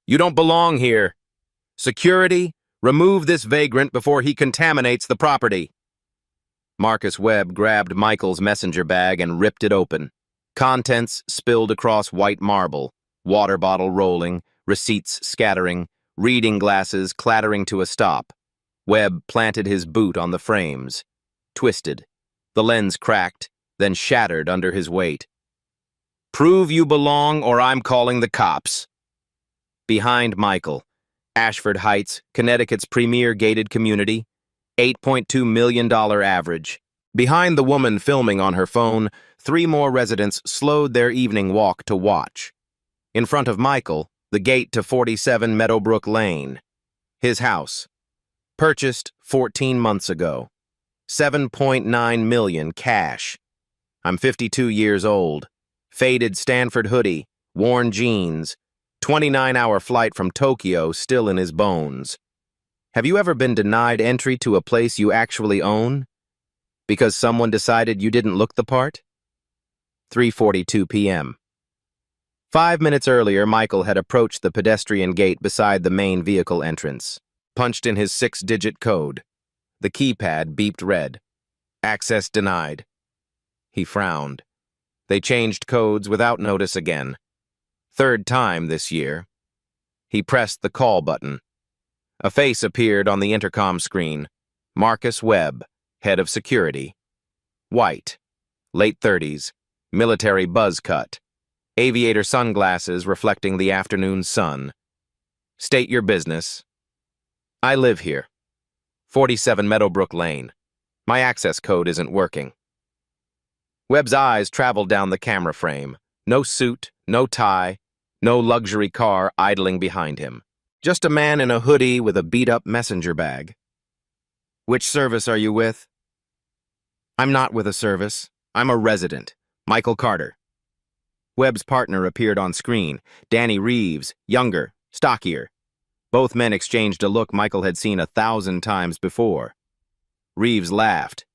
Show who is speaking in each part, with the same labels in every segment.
Speaker 1: You don't belong here. Security, remove this vagrant before he contaminates the property. Marcus Webb grabbed Michael's messenger bag and ripped it open. Contents spilled across white marble, water bottle rolling, receipts scattering, reading glasses clattering to a stop. Webb planted his boot on the frames. Twisted. The lens cracked, then shattered under his weight. Prove you belong or I'm calling the cops. Behind Michael, Ashford Heights, Connecticut's premier gated community, $8.2 million average. Behind the woman filming on her phone, 3 more residents slowed their evening walk to watch. In front of Michael, the gate to 47 Meadowbrook Lane. His house. Purchased 14 months ago. $7.9 million cash. I'm 52 years old. Faded Stanford hoodie, worn jeans, 29-hour flight from Tokyo still in his bones. Have you ever been denied entry to a place you actually own? Because someone decided you didn't look the part? 3:42 p.m. 5 minutes earlier, Michael had approached the pedestrian gate beside the main vehicle entrance, punched in his 6-digit code. The keypad beeped red. Access denied. He frowned. They changed codes without notice again. 3rd time this year. He pressed the call button. A face appeared on the intercom screen. Marcus Webb, head of security. White, late 30s, military buzz cut, aviator sunglasses reflecting the afternoon sun. State your business. I live here. 47 Meadowbrook Lane. My access code isn't working. Webb's eyes traveled down the camera frame. No suit, no tie, no luxury car idling behind him. Just a man in a hoodie with a beat-up messenger bag. Which service are you with? I'm not with a service. I'm a resident. Michael Carter. Webb's partner appeared on screen. Danny Reeves, younger, stockier. Both men exchanged a look Michael had seen 1,000 times before. Reeves laughed.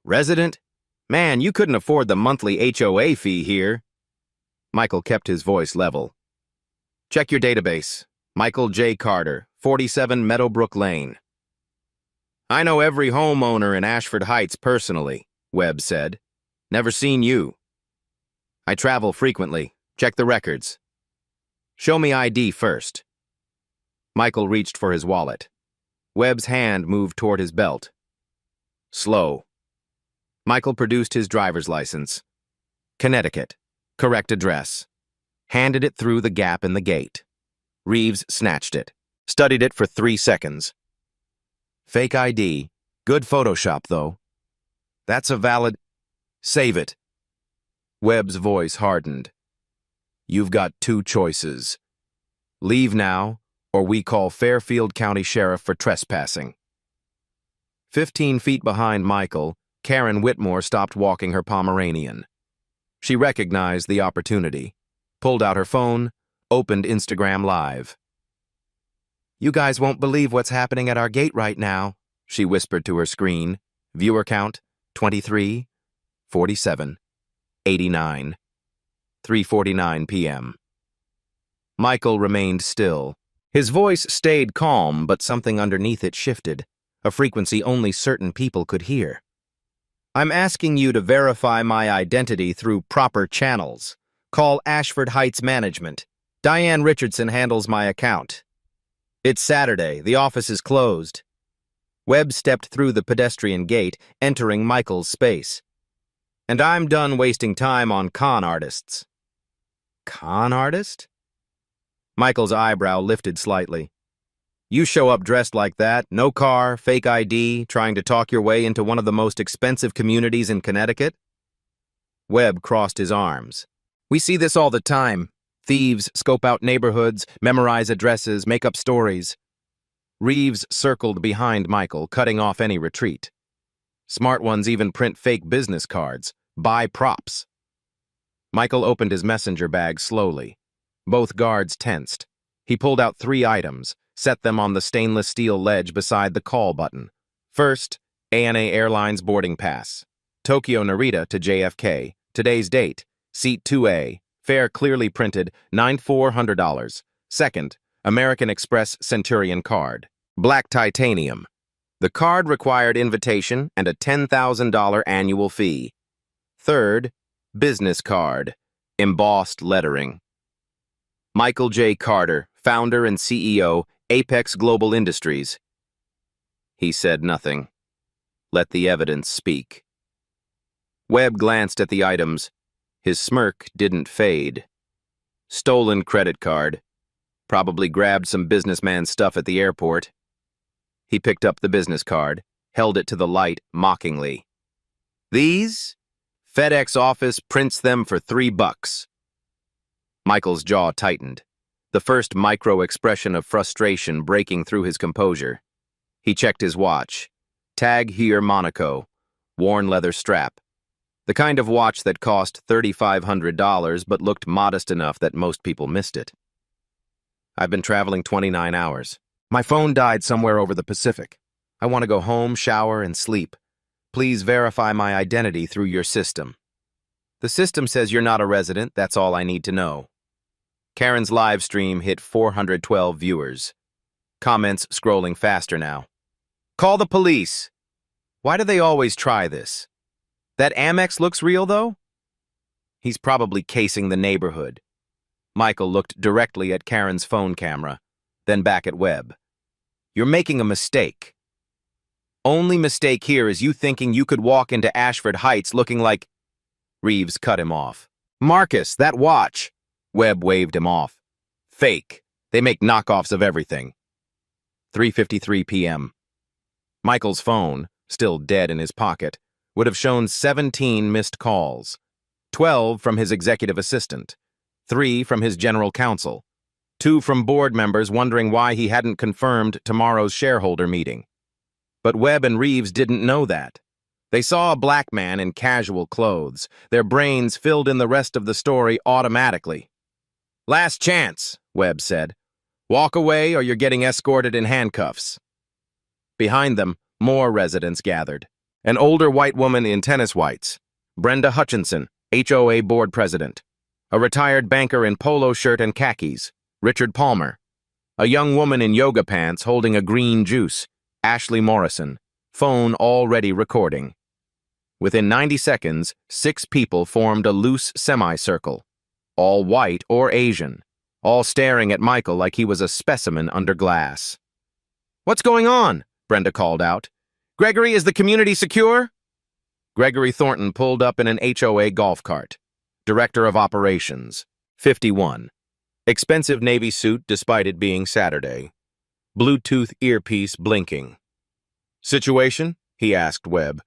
Speaker 1: Resident? Man, you couldn't afford the monthly HOA fee here. Michael kept his voice level. Check your database. Michael J. Carter, 47 Meadowbrook Lane. I know every homeowner in Ashford Heights personally, Webb said. Never seen you. I travel frequently. Check the records. Show me ID first. Michael reached for his wallet. Webb's hand moved toward his belt. Slow. Michael produced his driver's license. Connecticut. Correct address. Handed it through the gap in the gate. Reeves snatched it. Studied it for 3 seconds. Fake ID. Good Photoshop, though. That's a valid... Save it. Webb's voice hardened. You've got 2 choices. Leave now, or we call Fairfield County Sheriff for trespassing. 15 feet behind Michael, Karen Whitmore stopped walking her Pomeranian. She recognized the opportunity, pulled out her phone, opened Instagram Live. You guys won't believe what's happening at our gate right now, she whispered to her screen. Viewer count, 23, 47, 89, 3:49 p.m. Michael remained still. His voice stayed calm, but something underneath it shifted, a frequency only certain people could hear. I'm asking you to verify my identity through proper channels. Call Ashford Heights Management. Diane Richardson handles my account. It's Saturday. The office is closed. Webb stepped through the pedestrian gate, entering Michael's space. And I'm done wasting time on con artists. Con artist? Michael's eyebrow lifted slightly. You show up dressed like that, no car, fake ID, trying to talk your way into one of the most expensive communities in Connecticut? Webb crossed his arms. We see this all the time. Thieves scope out neighborhoods, memorize addresses, make up stories. Reeves circled behind Michael, cutting off any retreat. Smart ones even print fake business cards, buy props. Michael opened his messenger bag slowly. Both guards tensed. He pulled out 3 items, set them on the stainless steel ledge beside the call button. First, ANA Airlines boarding pass. Tokyo Narita to JFK. Today's date. Seat 2A. Fare clearly printed, $9,400. Second, American Express Centurion card. Black titanium. The card required invitation and a $10,000 annual fee. Third, business card. Embossed lettering. Michael J. Carter, founder and CEO, Apex Global Industries. He said nothing. Let the evidence speak. Webb glanced at the items. His smirk didn't fade. Stolen credit card. Probably grabbed some businessman stuff at the airport. He picked up the business card, held it to the light mockingly. These? FedEx office prints them for $3. Michael's jaw tightened, the first micro-expression of frustration breaking through his composure. He checked his watch. Tag here Monaco, worn leather strap. The kind of watch that cost $3,500 but looked modest enough that most people missed it. I've been traveling 29 hours. My phone died somewhere over the Pacific. I want to go home, shower, and sleep. Please verify my identity through your system. The system says you're not a resident, that's all I need to know. Karen's live stream hit 412 viewers. Comments scrolling faster now. Call the police. Why do they always try this? That Amex looks real, though? He's probably casing the neighborhood. Michael looked directly at Karen's phone camera, then back at Webb. You're making a mistake. Only mistake here is you thinking you could walk into Ashford Heights looking like... Reeves cut him off. Marcus, that watch. Webb waved him off. Fake. They make knockoffs of everything. 3:53 p.m. Michael's phone, still dead in his pocket, would have shown 17 missed calls. 12 from his executive assistant. 3 from his general counsel. 2 from board members wondering why he hadn't confirmed tomorrow's shareholder meeting. But Webb and Reeves didn't know that. They saw a black man in casual clothes. Their brains filled in the rest of the story automatically. Last chance, Webb said. Walk away or you're getting escorted in handcuffs. Behind them, more residents gathered. An older white woman in tennis whites. Brenda Hutchinson, HOA board president. A retired banker in polo shirt and khakis. Richard Palmer. A young woman in yoga pants holding a green juice. Ashley Morrison. Phone already recording. Within 90 seconds, 6 people formed a loose semicircle. All white or Asian. All staring at Michael like he was a specimen under glass. What's going on? Brenda called out. Gregory, is the community secure? Gregory Thornton pulled up in an HOA golf cart. Director of Operations. 51. Expensive navy suit despite it being Saturday. Bluetooth earpiece blinking. Situation? He asked Webb.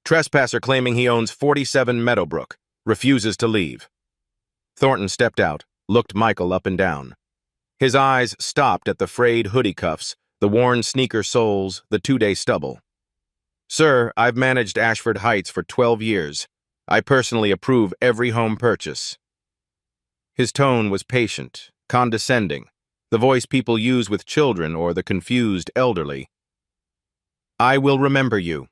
Speaker 1: Trespasser claiming he owns 47 Meadowbrook. Refuses to leave. Thornton stepped out, looked Michael up and down. His eyes stopped at the frayed hoodie cuffs, the worn sneaker soles, the 2-day stubble. Sir, I've managed Ashford Heights for 12 years. I personally approve every home purchase. His tone was patient, condescending, the voice people use with children or the confused elderly. I will remember you.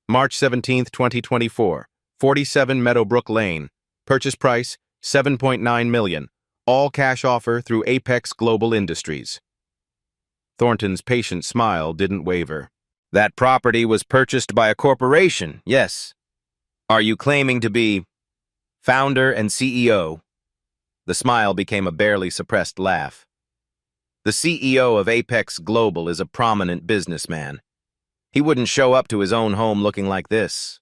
Speaker 1: March 17, 2024, 47 Meadowbrook Lane. Purchase price, $7.9 million. All cash offer through Apex Global Industries. Thornton's patient smile didn't waver. That property was purchased by a corporation, yes. Are you claiming to be founder and CEO? The smile became a barely suppressed laugh. The CEO of Apex Global is a prominent businessman. He wouldn't show up to his own home looking like this.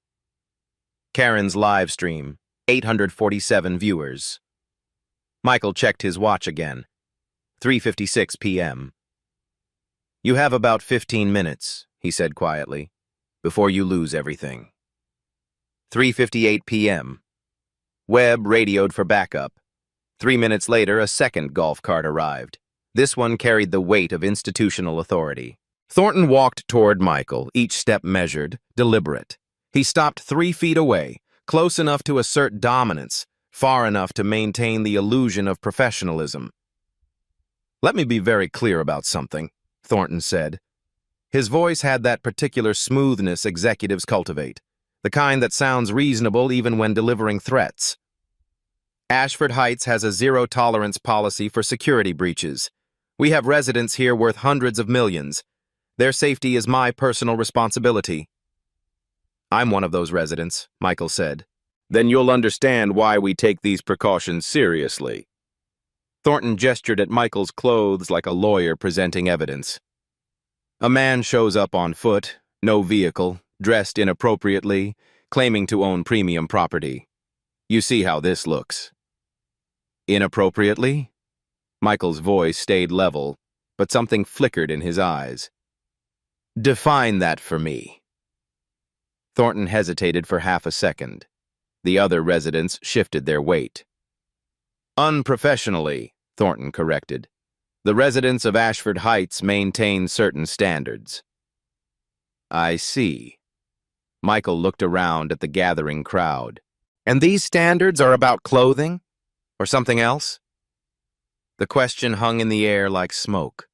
Speaker 1: Karen's live stream, 847 viewers. Michael checked his watch again. 3:56 p.m. You have about 15 minutes, he said quietly, before you lose everything. 3:58 p.m. Webb radioed for backup. 3 minutes later, a second golf cart arrived. This one carried the weight of institutional authority. Thornton walked toward Michael, each step measured, deliberate. He stopped 3 feet away, close enough to assert dominance, far enough to maintain the illusion of professionalism. Let me be very clear about something, Thornton said. His voice had that particular smoothness executives cultivate, the kind that sounds reasonable even when delivering threats. Ashford Heights has a zero-tolerance policy for security breaches. We have residents here worth hundreds of millions. Their safety is my personal responsibility. I'm one of those residents, Michael said. Then you'll understand why we take these precautions seriously. Thornton gestured at Michael's clothes like a lawyer presenting evidence. A man shows up on foot, no vehicle, dressed inappropriately, claiming to own premium property. You see how this looks. Inappropriately? Michael's voice stayed level, but something flickered in his eyes. Define that for me. Thornton hesitated for half a second. The other residents shifted their weight. Unprofessionally, Thornton corrected. The residents of Ashford Heights maintain certain standards. I see. Michael looked around at the gathering crowd. And these standards are about clothing? Or something else? The question hung in the air like smoke.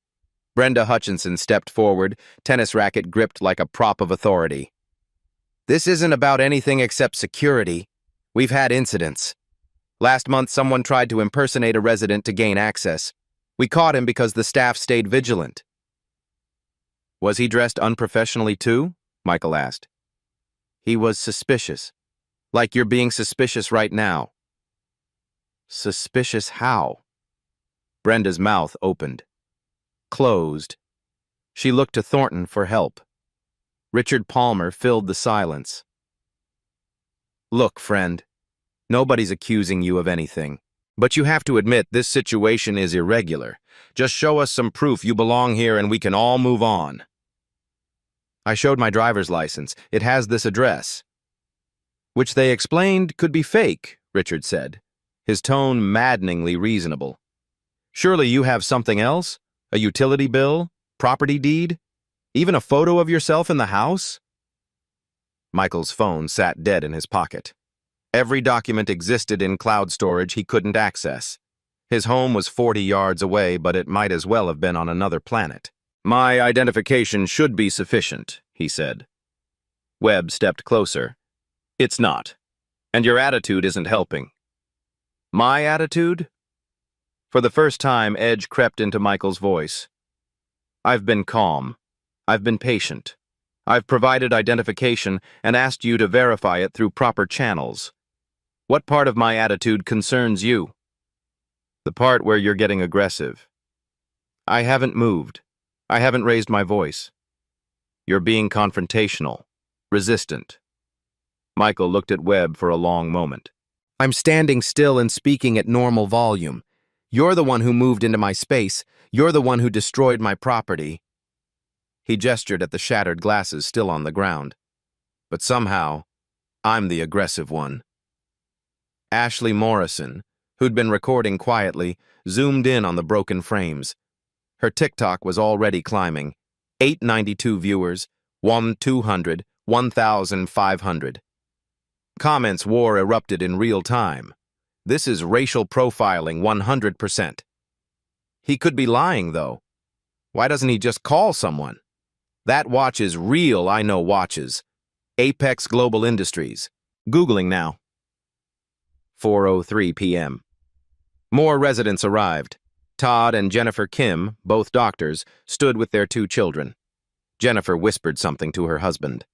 Speaker 1: Brenda Hutchinson stepped forward, tennis racket gripped like a prop of authority. This isn't about anything except security. We've had incidents. Last month, someone tried to impersonate a resident to gain access. We caught him because the staff stayed vigilant. Was he dressed unprofessionally too? Michael asked. He was suspicious. Like you're being suspicious right now. Suspicious how? Brenda's mouth opened. Closed. She looked to Thornton for help. Richard Palmer filled the silence. Look, friend, nobody's accusing you of anything. But you have to admit this situation is irregular. Just show us some proof you belong here and we can all move on. I showed my driver's license. It has this address. Which they explained could be fake, Richard said, his tone maddeningly reasonable. Surely you have something else? A utility bill? Property deed? Even a photo of yourself in the house? Michael's phone sat dead in his pocket. Every document existed in cloud storage he couldn't access. His home was 40 yards away, but it might as well have been on another planet. My identification should be sufficient, he said. Webb stepped closer. It's not. And your attitude isn't helping. My attitude? For the first time, edge crept into Michael's voice. I've been calm. I've been patient. I've provided identification and asked you to verify it through proper channels. What part of my attitude concerns you? The part where you're getting aggressive. I haven't moved. I haven't raised my voice. You're being confrontational, resistant. Michael looked at Webb for a long moment. I'm standing still and speaking at normal volume. You're the one who moved into my space. You're the one who destroyed my property. He gestured at the shattered glasses still on the ground. But somehow, I'm the aggressive one. Ashley Morrison, who'd been recording quietly, zoomed in on the broken frames. Her TikTok was already climbing. 892 viewers, 1,200, 1,500. Comments war erupted in real time. This is racial profiling 100%. He could be lying, though. Why doesn't he just call someone? That watch is real, I know watches. Apex Global Industries. Googling now. 4:03 p.m. More residents arrived. Todd and Jennifer Kim, both doctors, stood with their 2 children. Jennifer whispered something to her husband.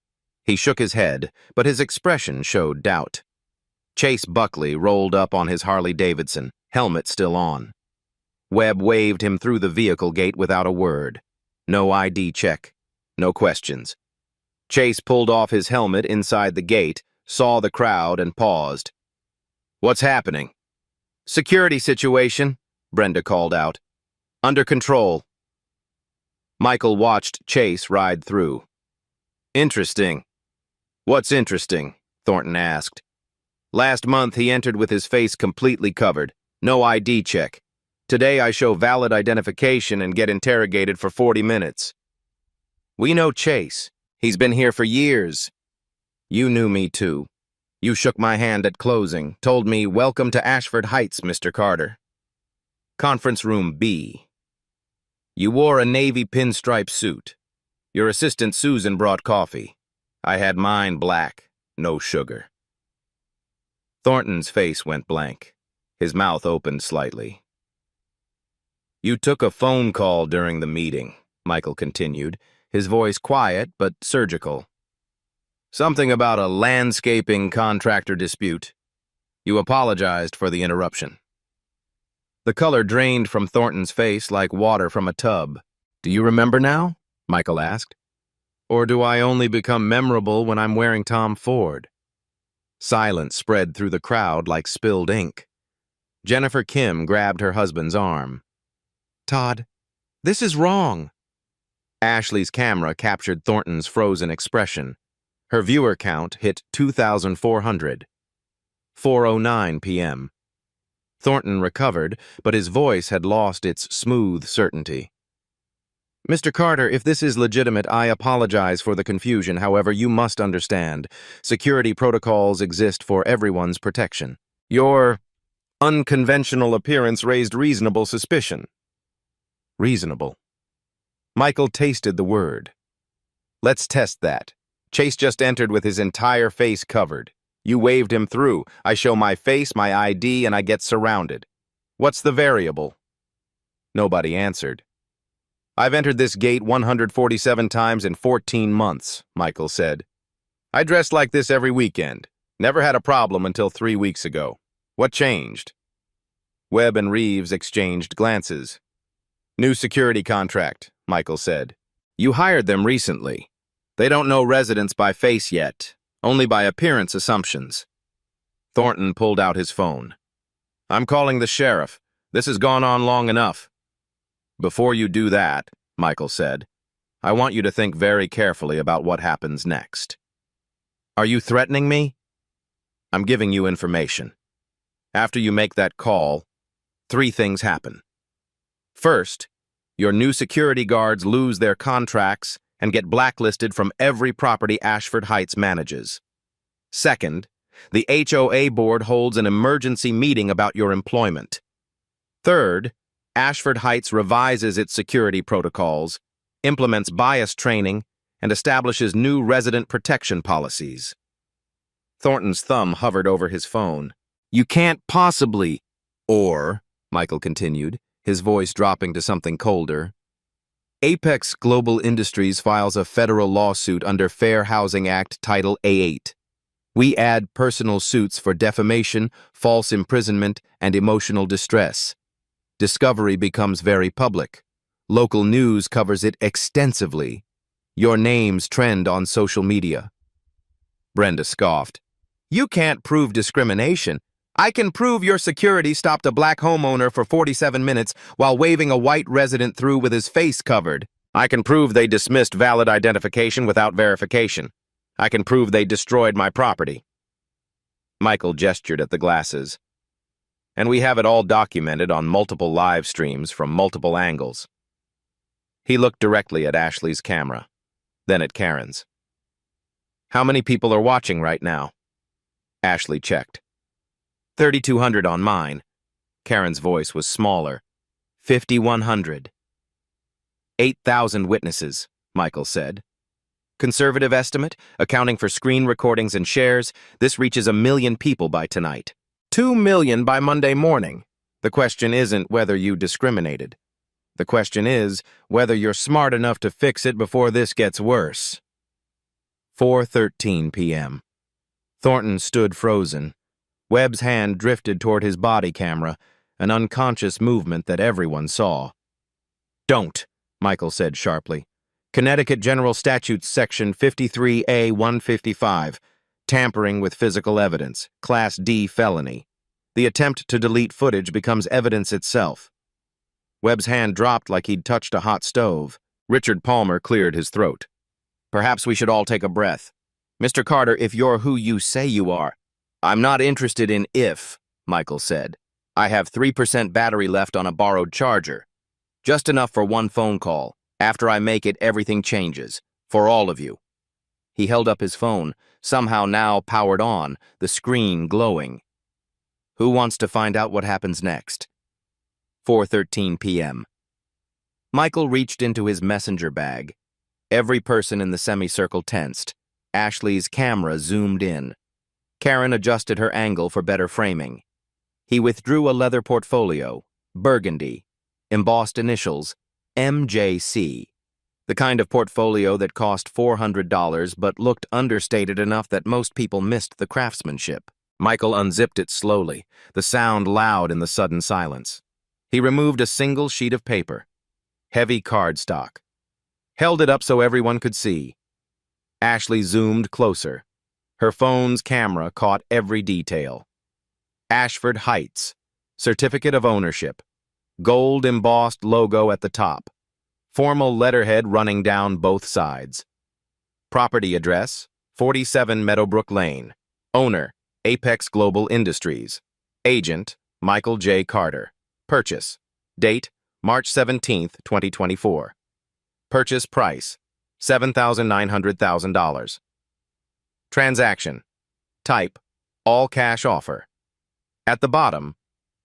Speaker 1: He shook his head, but his expression showed doubt. Chase Buckley rolled up on his Harley-Davidson, helmet still on. Webb waved him through the vehicle gate without a word. No ID check. No questions. Chase pulled off his helmet inside the gate, saw the crowd, and paused. What's happening? Security situation, Brenda called out. Under control. Michael watched Chase ride through. Interesting. What's interesting? Thornton asked. Last month he entered with his face completely covered. No ID check. Today I show valid identification and get interrogated for 40 minutes. We know Chase. He's been here for years. You knew me too. You shook my hand at closing, told me, "Welcome to Ashford Heights, Mr. Carter." Conference room B. You wore a navy pinstripe suit. Your assistant Susan brought coffee. I had mine black, no sugar. Thornton's face went blank. His mouth opened slightly. You took a phone call during the meeting, Michael continued, his voice quiet but surgical. Something about a landscaping contractor dispute. You apologized for the interruption. The color drained from Thornton's face like water from a tub. Do you remember now? Michael asked. Or do I only become memorable when I'm wearing Tom Ford? Silence spread through the crowd like spilled ink. Jennifer Kim grabbed her husband's arm. Todd, this is wrong. Ashley's camera captured Thornton's frozen expression. Her viewer count hit 2,400. 4:09 p.m. Thornton recovered, but his voice had lost its smooth certainty. Mr. Carter, if this is legitimate, I apologize for the confusion. However, you must understand, security protocols exist for everyone's protection. Your unconventional appearance raised reasonable suspicion. Reasonable. Michael tasted the word. Let's test that. Chase just entered with his entire face covered. You waved him through. I show my face, my ID, and I get surrounded. What's the variable? Nobody answered. I've entered this gate 147 times in 14 months, Michael said. I dressed like this every weekend. Never had a problem until 3 weeks ago. What changed? Webb and Reeves exchanged glances. New security contract, Michael said. You hired them recently. They don't know residents by face yet, only by appearance assumptions. Thornton pulled out his phone. I'm calling the sheriff. This has gone on long enough. Before you do that, Michael said, I want you to think very carefully about what happens next. Are you threatening me? I'm giving you information. After you make that call, 3 things happen. First, your new security guards lose their contracts and get blacklisted from every property Ashford Heights manages. Second, the HOA board holds an emergency meeting about your employment. Third, Ashford Heights revises its security protocols, implements bias training, and establishes new resident protection policies. Thornton's thumb hovered over his phone. You can't possibly... Or, Michael continued, his voice dropping to something colder, Apex Global Industries files a federal lawsuit under Fair Housing Act Title A8. We add personal suits for defamation, false imprisonment, and emotional distress. Discovery becomes very public. Local news covers it extensively. Your names trend on social media. Brenda scoffed. You can't prove discrimination. I can prove your security stopped a black homeowner for 47 minutes while waving a white resident through with his face covered. I can prove they dismissed valid identification without verification. I can prove they destroyed my property. Michael gestured at the glasses. And we have it all documented on multiple live streams from multiple angles. He looked directly at Ashley's camera, then at Karen's. How many people are watching right now? Ashley checked. 3,200 on mine. Karen's voice was smaller. 5,100. 8,000 witnesses, Michael said. Conservative estimate, accounting for screen recordings and shares, this reaches 1 million people by tonight. 2 million by Monday morning. The question isn't whether you discriminated. The question is whether you're smart enough to fix it before this gets worse. 4:13 p.m. Thornton stood frozen. Webb's hand drifted toward his body camera, an unconscious movement that everyone saw. Don't, Michael said sharply. Connecticut General Statutes Section 53A 155, tampering with physical evidence, Class D felony. The attempt to delete footage becomes evidence itself. Webb's hand dropped like he'd touched a hot stove. Richard Palmer cleared his throat. Perhaps we should all take a breath. Mr. Carter, if you're who you say you are, I'm not interested in if, Michael said. I have 3% battery left on a borrowed charger. Just enough for one phone call. After I make it, everything changes. For all of you. He held up his phone, somehow now powered on, the screen glowing. Who wants to find out what happens next? 4:13 p.m. Michael reached into his messenger bag. Every person in the semicircle tensed. Ashley's camera zoomed in. Karen adjusted her angle for better framing. He withdrew a leather portfolio, burgundy. embossed initials, MJC. The kind of portfolio that cost $400 but looked understated enough that most people missed the craftsmanship. Michael unzipped it slowly, the sound loud in the sudden silence. He removed a single sheet of paper, heavy cardstock, held it up so everyone could see. Ashley zoomed closer. Her phone's camera caught every detail. Ashford Heights, certificate of ownership, gold embossed logo at the top, formal letterhead running down both sides. Property address, 47 Meadowbrook Lane. Owner, Apex Global Industries. Agent, Michael J. Carter. Purchase. Date, March 17, 2024. Purchase price, $7,900,000. Transaction. Type, all cash offer. At the bottom,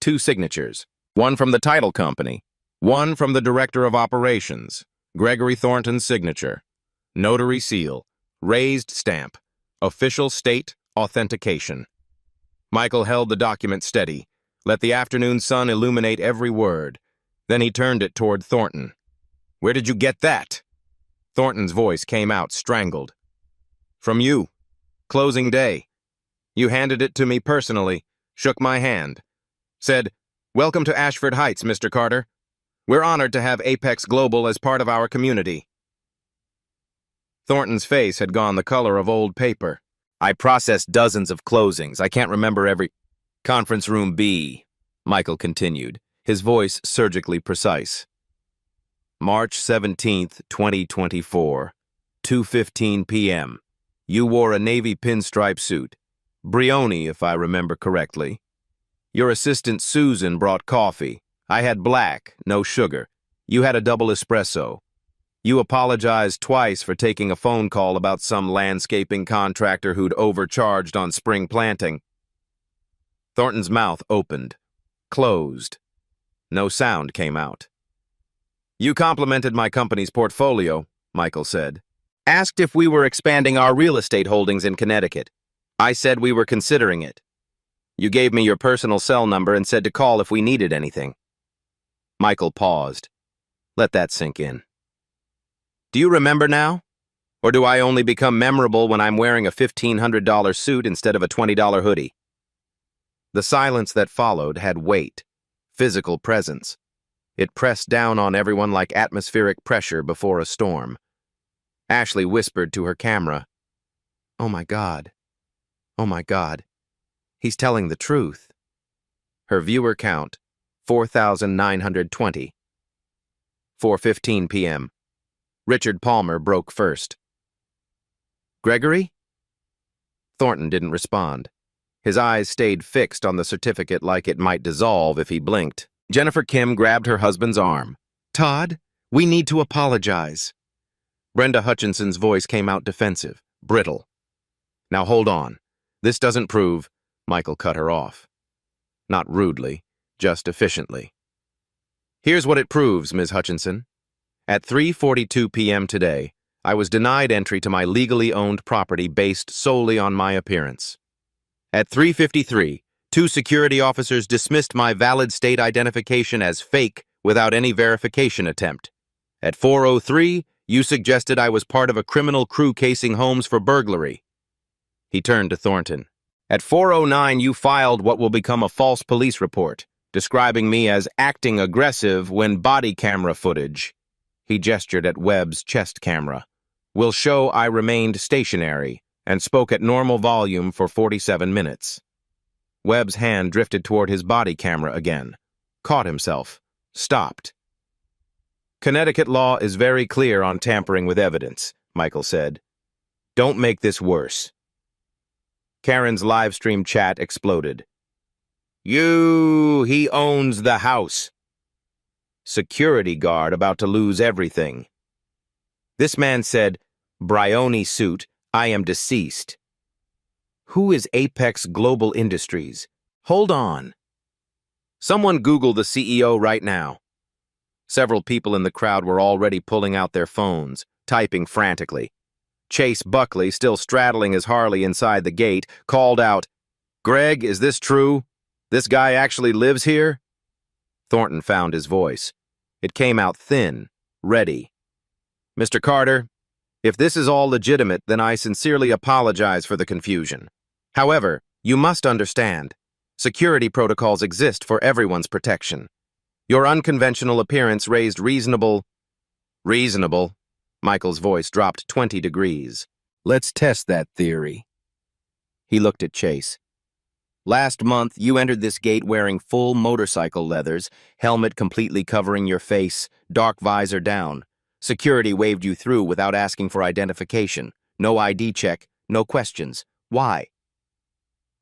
Speaker 1: 2 signatures. One from the title company, one from the Director of Operations, Gregory Thornton's signature. Notary seal, raised stamp, official state authentication. Michael held the document steady, let the afternoon sun illuminate every word. Then he turned it toward Thornton. "Where did you get that?" Thornton's voice came out strangled. "From you. Closing day. You handed it to me personally, shook my hand, said, 'Welcome to Ashford Heights, Mr. Carter. We're honored to have Apex Global as part of our community.'" Thornton's face had gone the color of old paper. "I processed dozens of closings. I can't remember every—" "Conference room B," Michael continued, his voice surgically precise. "March 17th, 2024, 2:15 p.m. You wore a navy pinstripe suit. Brioni, if I remember correctly. Your assistant Susan brought coffee. I had black, no sugar. You had a double espresso. You apologized twice for taking a phone call about some landscaping contractor who'd overcharged on spring planting." Thornton's mouth opened, closed. No sound came out. "You complimented my company's portfolio," Michael said. "Asked if we were expanding our real estate holdings in Connecticut. I said we were considering it. You gave me your personal cell number and said to call if we needed anything." Michael paused. Let that sink in. "Do you remember now? Or do I only become memorable when I'm wearing a $1,500 suit instead of a $20 hoodie?" The silence that followed had weight, physical presence. It pressed down on everyone like atmospheric pressure before a storm. Ashley whispered to her camera, "Oh my God. Oh my God. He's telling the truth." Her viewer count, 4,920. 4:15 p.m. Richard Palmer broke first. "Gregory?" Thornton didn't respond. His eyes stayed fixed on the certificate like it might dissolve if he blinked. Jennifer Kim grabbed her husband's arm. "Todd, we need to apologize." Brenda Hutchinson's voice came out defensive, brittle. "Now hold on. This doesn't prove—" Michael cut her off. Not rudely, just efficiently. "Here's what it proves, Ms. Hutchinson. At 3:42 p.m. today, I was denied entry to my legally owned property based solely on my appearance. At 3:53, 2 security officers dismissed my valid state identification as fake without any verification attempt. At 4:03, you suggested I was part of a criminal crew casing homes for burglary." He turned to Thornton. "At 4:09, you filed what will become a false police report, describing me as acting aggressive when body camera footage," he gestured at Webb's chest camera, "will show I remained stationary and spoke at normal volume for 47 minutes. Webb's hand drifted toward his body camera again, caught himself, stopped. "Connecticut law is very clear on tampering with evidence," Michael said. "Don't make this worse." Karen's live stream chat exploded. He owns the house." Security guard about to lose everything. This man said, "Brioni suit, I am deceased." Who is Apex Global Industries? Hold on. Someone Google the CEO right now. Several people in the crowd were already pulling out their phones, typing frantically. Chase Buckley, still straddling his Harley inside the gate, called out, "Greg, is this true? This guy actually lives here?" Thornton found his voice. It came out thin, ready. "Mr. Carter, if this is all legitimate, then I sincerely apologize for the confusion. However, you must understand, security protocols exist for everyone's protection. Your unconventional appearance raised reasonable..." "Reasonable?" Michael's voice dropped 20 degrees. "Let's test that theory." He looked at Chase. "Last month, you entered this gate wearing full motorcycle leathers, helmet completely covering your face, dark visor down. Security waved you through without asking for identification. No ID check, no questions. Why?"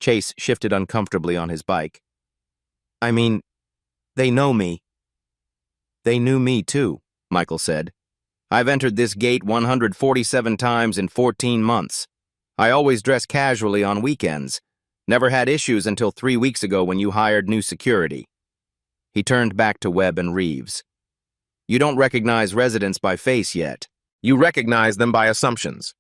Speaker 1: Chase shifted uncomfortably on his bike. "I mean, they know me." "They knew me too," Michael said. "I've entered this gate 147 times in 14 months. I always dress casually on weekends. Never had issues until 3 weeks ago when you hired new security." He turned back to Webb and Reeves. "You don't recognize residents by face yet. You recognize them by assumptions.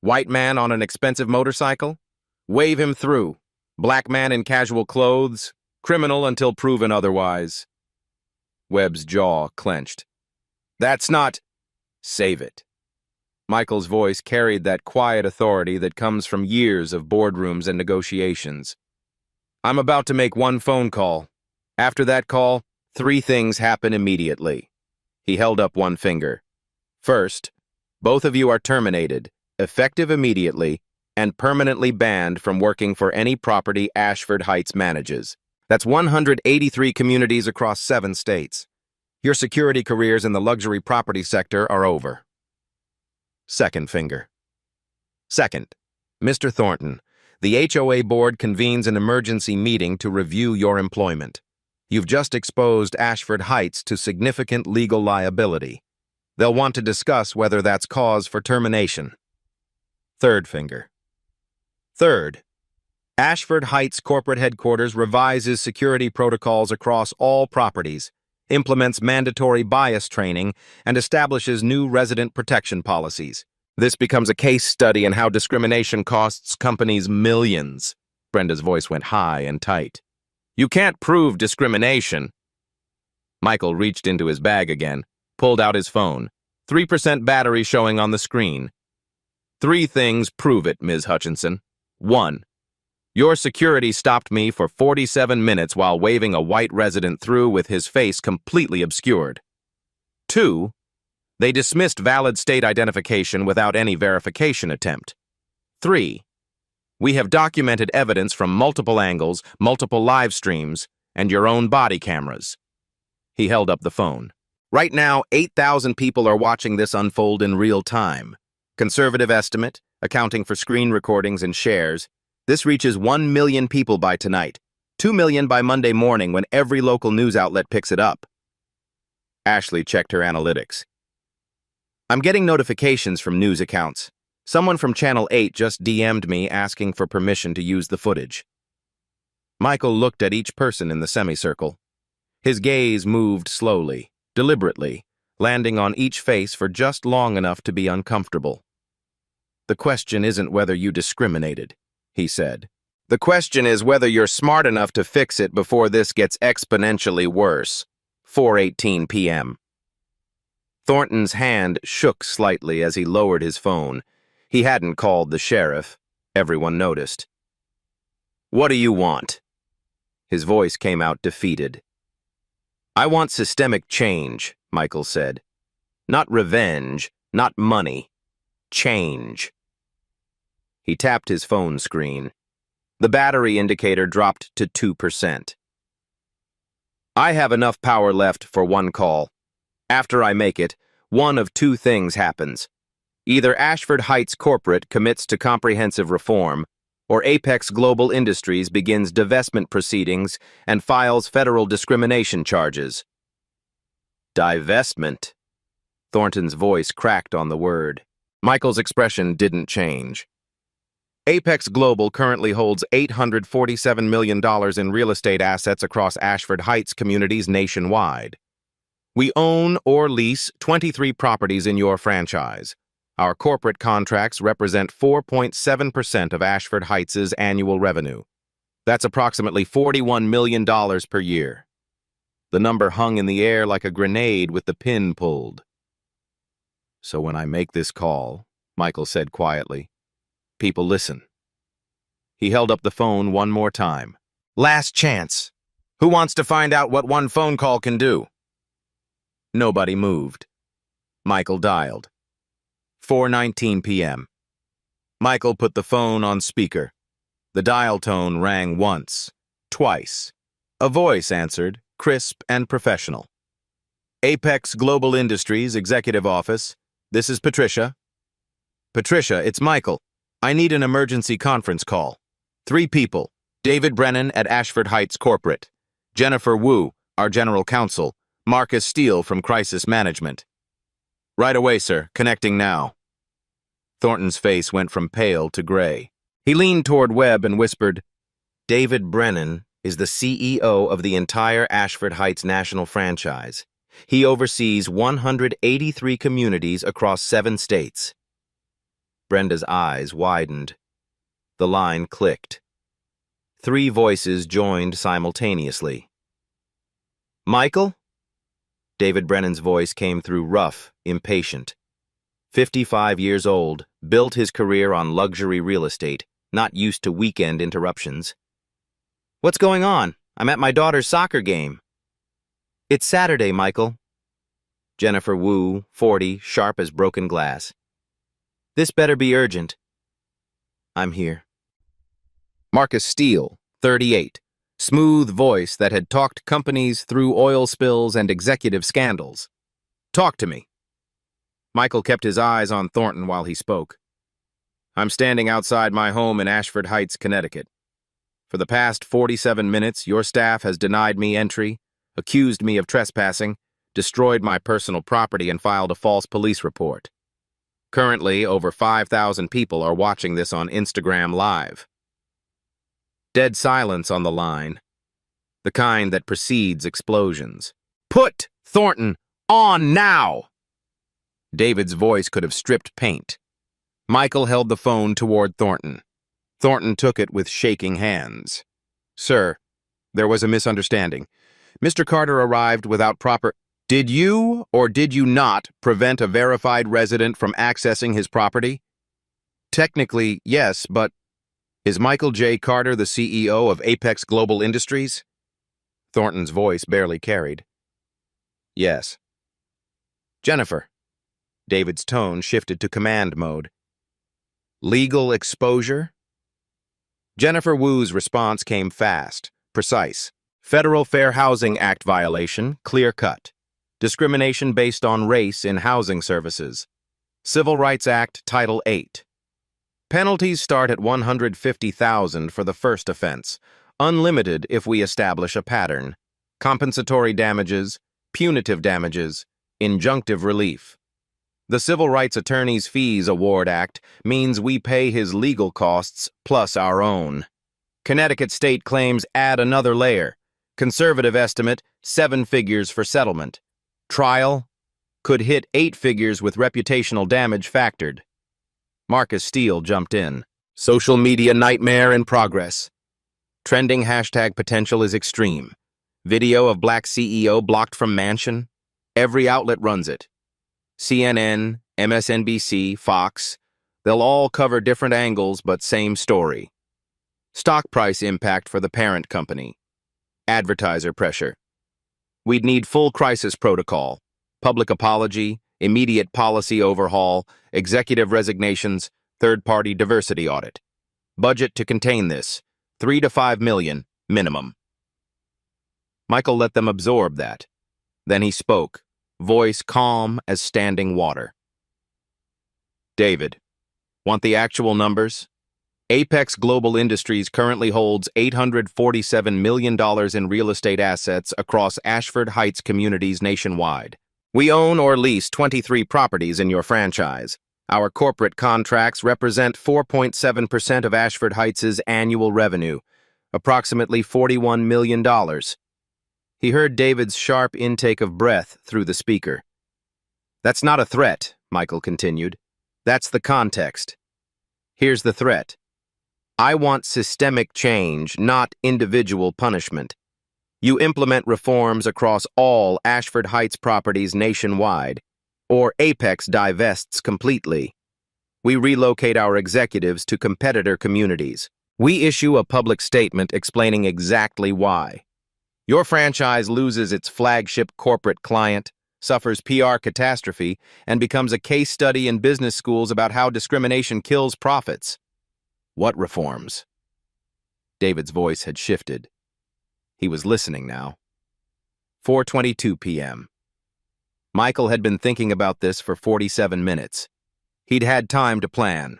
Speaker 1: White man on an expensive motorcycle? Wave him through. Black man in casual clothes? Criminal until proven otherwise." Webb's jaw clenched. "That's not..." "Save it." Michael's voice carried that quiet authority that comes from years of boardrooms and negotiations. "I'm about to make one phone call. After that call, 3 things happen immediately." He held up one finger. "First, both of you are terminated, effective immediately, and permanently banned from working for any property Ashford Heights manages. That's 183 communities across 7 states. Your security careers in the luxury property sector are over." Second finger. "Second, Mr. Thornton, the HOA board convenes an emergency meeting to review your employment. You've just exposed Ashford Heights to significant legal liability. They'll want to discuss whether that's cause for termination." Third finger. "Third, Ashford Heights corporate headquarters revises security protocols across all properties, implements mandatory bias training, and establishes new resident protection policies. This becomes a case study in how discrimination costs companies millions." Brenda's voice went high and tight. "You can't prove discrimination." Michael reached into his bag again, pulled out his phone. 3% battery showing on the screen. "3 things prove it, Ms. Hutchinson. 1. Your security stopped me for 47 minutes while waving a white resident through with his face completely obscured. 2. They dismissed valid state identification without any verification attempt. 3. We have documented evidence from multiple angles, multiple live streams, and your own body cameras." He held up the phone. "Right now, 8,000 people are watching this unfold in real time. Conservative estimate, accounting for screen recordings and shares, this reaches 1 million people by tonight, 2 million by Monday morning when every local news outlet picks it up." Ashley checked her analytics. "I'm getting notifications from news accounts. Someone from Channel 8 just DM'd me asking for permission to use the footage." Michael looked at each person in the semicircle. His gaze moved slowly, deliberately, landing on each face for just long enough to be uncomfortable. "The question isn't whether you discriminated," he said. "The question is whether you're smart enough to fix it before this gets exponentially worse." 4:18 p.m. Thornton's hand shook slightly as he lowered his phone. He hadn't called the sheriff. Everyone noticed. "What do you want?" His voice came out defeated. "I want systemic change," Michael said. "Not revenge, not money. Change." He tapped his phone screen. The battery indicator dropped to 2%. "I have enough power left for one call. After I make it, one of 2 things happens. Either Ashford Heights Corporate commits to comprehensive reform, or Apex Global Industries begins divestment proceedings and files federal discrimination charges." "Divestment?" Thornton's voice cracked on the word. Michael's expression didn't change. "Apex Global currently holds $847 million in real estate assets across Ashford Heights communities nationwide. We own or lease 23 properties in your franchise. Our corporate contracts represent 4.7% of Ashford Heights' annual revenue. That's approximately $41 million per year." The number hung in the air like a grenade with the pin pulled. "So when I make this call," Michael said quietly, "people listen." He held up the phone one more time. "Last chance. Who wants to find out what one phone call can do?" Nobody moved. Michael dialed. 4:19 p.m. Michael put the phone on speaker. The dial tone rang once, twice. A voice answered, crisp and professional. "Apex Global Industries Executive Office. This is Patricia." "Patricia, it's Michael. I need an emergency conference call. 3 people. David Brennan at Ashford Heights Corporate. Jennifer Wu, our general counsel. Marcus Steele from Crisis Management." "Right away, sir. Connecting now." Thornton's face went from pale to gray. He leaned toward Webb and whispered, "David Brennan is the CEO of the entire Ashford Heights National Franchise. He oversees 183 communities across 7 states. Brenda's eyes widened. The line clicked. 3 voices joined simultaneously. "Michael?" David Brennan's voice came through rough, impatient. 55 years old, built his career on luxury real estate, not used to weekend interruptions. "What's going on? I'm at my daughter's soccer game." "It's Saturday, Michael." Jennifer Wu, 40, sharp as broken glass. "This better be urgent." "I'm here." Marcus Steele, 38, smooth voice that had talked companies through oil spills and executive scandals. "Talk to me." Michael kept his eyes on Thornton while he spoke. "I'm standing outside my home in Ashford Heights, Connecticut. For the past 47 minutes, your staff has denied me entry, accused me of trespassing, destroyed my personal property, and filed a false police report. Currently, over 5,000 people are watching this on Instagram Live." Dead silence on the line, the kind that precedes explosions. "Put Thornton on now!" David's voice could have stripped paint. Michael held the phone toward Thornton. Thornton took it with shaking hands. "Sir, there was a misunderstanding. Mr. Carter arrived without proper— Did you or did you not prevent a verified resident from accessing his property?" "Technically, yes, but— Is Michael J. Carter the CEO of Apex Global Industries?" Thornton's voice barely carried. "Yes." "Jennifer." David's tone shifted to command mode. "Legal exposure?" Jennifer Wu's response came fast, precise. "Federal Fair Housing Act violation, clear-cut. Discrimination based on race in housing services. Civil Rights Act, Title 8. Penalties start at $150,000 for the first offense, unlimited if we establish a pattern. Compensatory damages, punitive damages, injunctive relief. The Civil Rights Attorney's Fees Award Act means we pay his legal costs plus our own. Connecticut state claims add another layer. Conservative estimate, 7 figures for settlement. Trial could hit 8 figures with reputational damage factored." Marcus Steele jumped in. "Social media nightmare in progress. Trending hashtag potential is extreme. Video of black CEO blocked from mansion. Every outlet runs it. CNN, MSNBC, Fox, they'll all cover different angles but same story. Stock price impact for the parent company. Advertiser pressure. We'd need full crisis protocol, public apology, immediate policy overhaul, executive resignations, third-party diversity audit. Budget to contain this, 3 to 5 million, minimum." Michael let them absorb that. Then he spoke, voice calm as standing water. "David, want the actual numbers? Apex Global Industries currently holds $847 million in real estate assets across Ashford Heights communities nationwide. We own or lease 23 properties in your franchise. Our corporate contracts represent 4.7% of Ashford Heights' annual revenue, approximately $41 million. He heard David's sharp intake of breath through the speaker. "That's not a threat," Michael continued. "That's the context. Here's the threat. I want systemic change, not individual punishment. You implement reforms across all Ashford Heights properties nationwide, or Apex divests completely. We relocate our executives to competitor communities. We issue a public statement explaining exactly why. Your franchise loses its flagship corporate client, suffers PR catastrophe, and becomes a case study in business schools about how discrimination kills profits. What reforms? David's voice had shifted. He was listening now. 4:22 p.m. Michael had been thinking about this for 47 minutes. He'd had time to plan.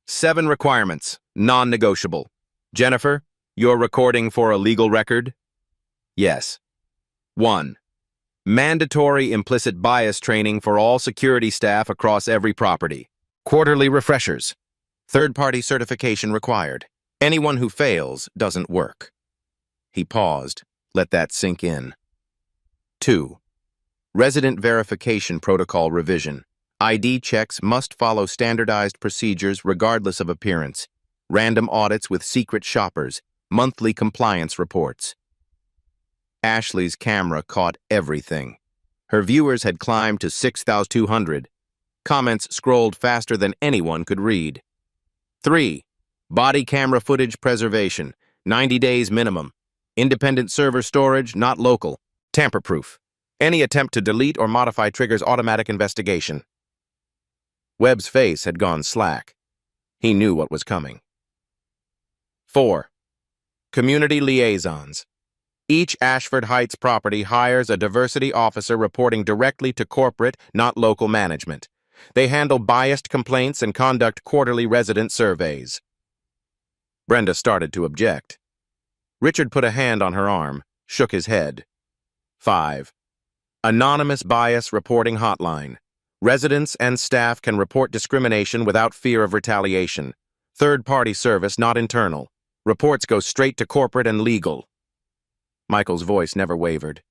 Speaker 1: 7 requirements, non-negotiable. Jennifer, you're recording for a legal record? Yes. 1. Mandatory implicit bias training for all security staff across every property. Quarterly refreshers. Third-party certification required. Anyone who fails doesn't work. He paused. Let that sink in. 2. Resident verification protocol revision. ID checks must follow standardized procedures regardless of appearance. Random audits with secret shoppers. Monthly compliance reports. Ashley's camera caught everything. Her viewers had climbed to 6,200. Comments scrolled faster than anyone could read. 3. Body camera footage preservation. 90 days minimum. Independent server storage, not local. Tamper-proof. Any attempt to delete or modify triggers automatic investigation. Webb's face had gone slack. He knew what was coming. 4. Community liaisons. Each Ashford Heights property hires a diversity officer reporting directly to corporate, not local management. They handle biased complaints and conduct quarterly resident surveys. Brenda started to object. Richard put a hand on her arm, shook his head. 5. Anonymous bias reporting hotline. Residents and staff can report discrimination without fear of retaliation. Third-party service, not internal. Reports go straight to corporate and legal. Michael's voice never wavered.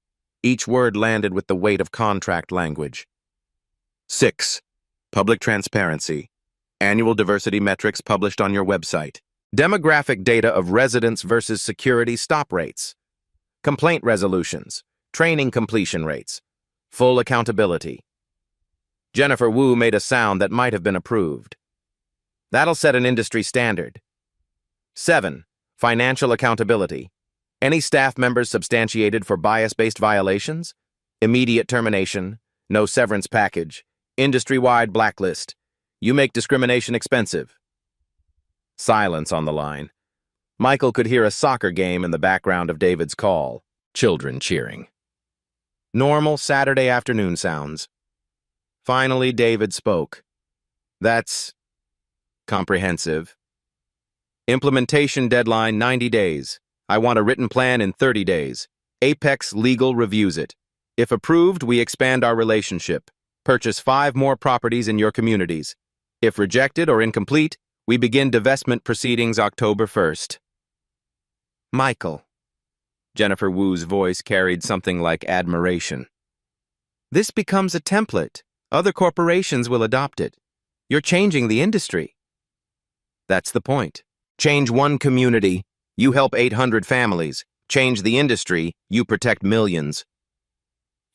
Speaker 1: Each word landed with the weight of contract language. 6. Public transparency. Annual diversity metrics published on your website. Demographic data of residents versus security stop rates. Complaint resolutions. Training completion rates. Full accountability. Jennifer Wu made a sound that might have been approved. That'll set an industry standard. 7. Financial accountability. Any staff members substantiated for bias-based violations? Immediate termination. No severance package. Industry-wide blacklist. You make discrimination expensive. Silence on the line. Michael could hear a soccer game in the background of David's call. Children cheering. Normal Saturday afternoon sounds. Finally, David spoke. That's comprehensive. Implementation deadline 90 days. I want a written plan in 30 days. Apex Legal reviews it. If approved, we expand our relationship. Purchase 5 more properties in your communities. If rejected or incomplete, we begin divestment proceedings October 1st. Michael. Jennifer Wu's voice carried something like admiration. This becomes a template. Other corporations will adopt it. You're changing the industry. That's the point. Change one community, you help 800 families. Change the industry, you protect millions.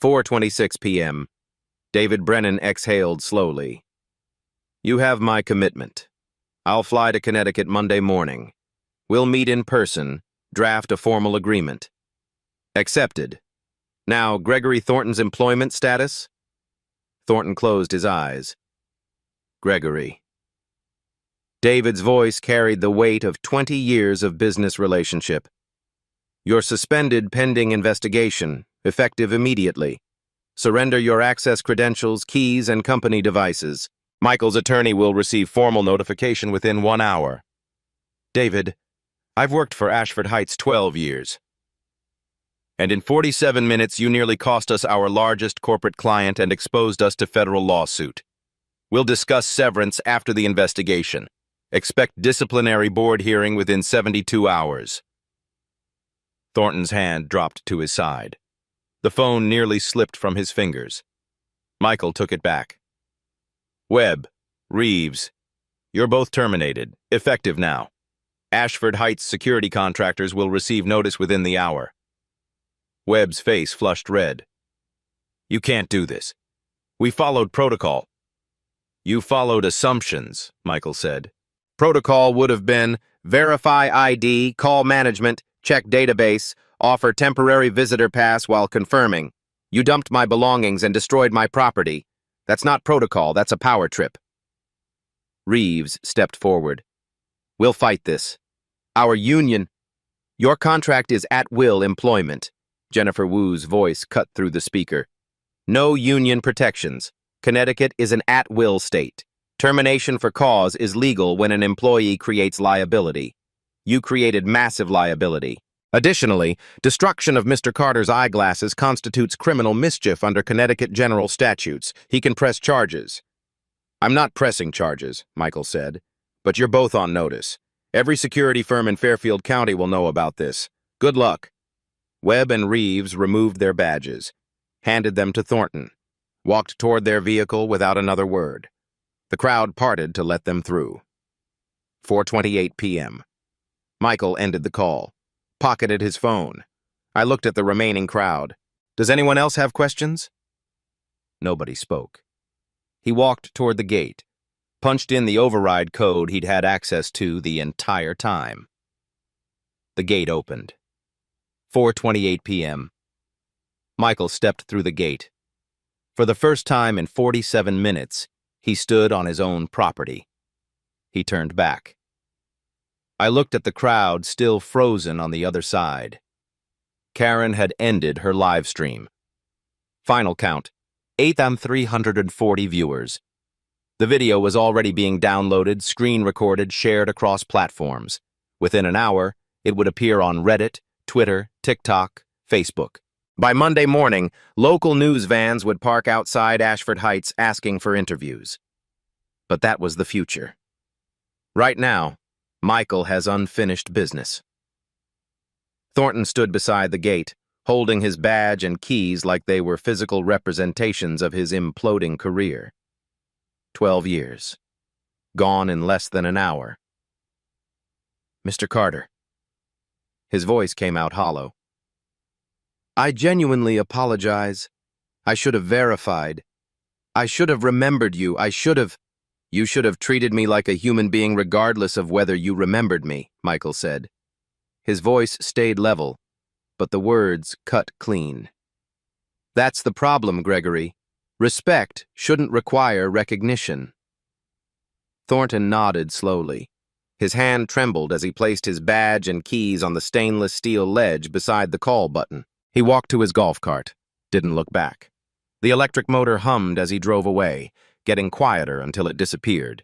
Speaker 1: 4:26 p.m. David Brennan exhaled slowly. You have my commitment. I'll fly to Connecticut Monday morning. We'll meet in person, draft a formal agreement. Accepted. Now, Gregory Thornton's employment status? Thornton closed his eyes. Gregory. David's voice carried the weight of 20 years of business relationship. You're suspended pending investigation, effective immediately. Surrender your access credentials, keys, and company devices. Michael's attorney will receive formal notification within 1 hour. David, I've worked for Ashford Heights 12 years. And in 47 minutes, you nearly cost us our largest corporate client and exposed us to federal lawsuit. We'll discuss severance after the investigation. Expect disciplinary board hearing within 72 hours. Thornton's hand dropped to his side. The phone nearly slipped from his fingers. Michael took it back. Webb, Reeves, you're both terminated, effective now. Ashford Heights security contractors will receive notice within the hour. Webb's face flushed red. You can't do this. We followed protocol. You followed assumptions, Michael said. Protocol would have been verify ID, call management, check database, offer temporary visitor pass while confirming. You dumped my belongings and destroyed my property. That's not protocol, that's a power trip. Reeves stepped forward. We'll fight this. Our union. Your contract is at-will employment. Jennifer Wu's voice cut through the speaker. No union protections. Connecticut is an at-will state. Termination for cause is legal when an employee creates liability. You created massive liability. Additionally, destruction of Mr. Carter's eyeglasses constitutes criminal mischief under Connecticut general statutes. He can press charges. I'm not pressing charges, Michael said, but you're both on notice. Every security firm in Fairfield County will know about this. Good luck. Webb and Reeves removed their badges, handed them to Thornton, walked toward their vehicle without another word. The crowd parted to let them through. 4:28 p.m. Michael ended the call, pocketed his phone. I looked at the remaining crowd. Does anyone else have questions? Nobody spoke. He walked toward the gate, punched in the override code he'd had access to the entire time. The gate opened. 4:28 p.m. Michael stepped through the gate. For the first time in 47 minutes, he stood on his own property. He turned back. I looked at the crowd still frozen on the other side. Karen had ended her live stream. Final count, 8,340 viewers. The video was already being downloaded, screen recorded, shared across platforms. Within an hour, it would appear on Reddit, Twitter, TikTok, Facebook. By Monday morning, local news vans would park outside Ashford Heights asking for interviews. But that was the future. Right now, Michael has unfinished business. Thornton stood beside the gate, holding his badge and keys like they were physical representations of his imploding career. 12 years. Gone in less than an hour. Mr. Carter. His voice came out hollow. I genuinely apologize. I should have verified. I should have remembered you. You should have treated me like a human being regardless of whether you remembered me, Michael said. His voice stayed level, but the words cut clean. That's the problem, Gregory. Respect shouldn't require recognition. Thornton nodded slowly. His hand trembled as he placed his badge and keys on the stainless steel ledge beside the call button. He walked to his golf cart, didn't look back. The electric motor hummed as he drove away, getting quieter until it disappeared.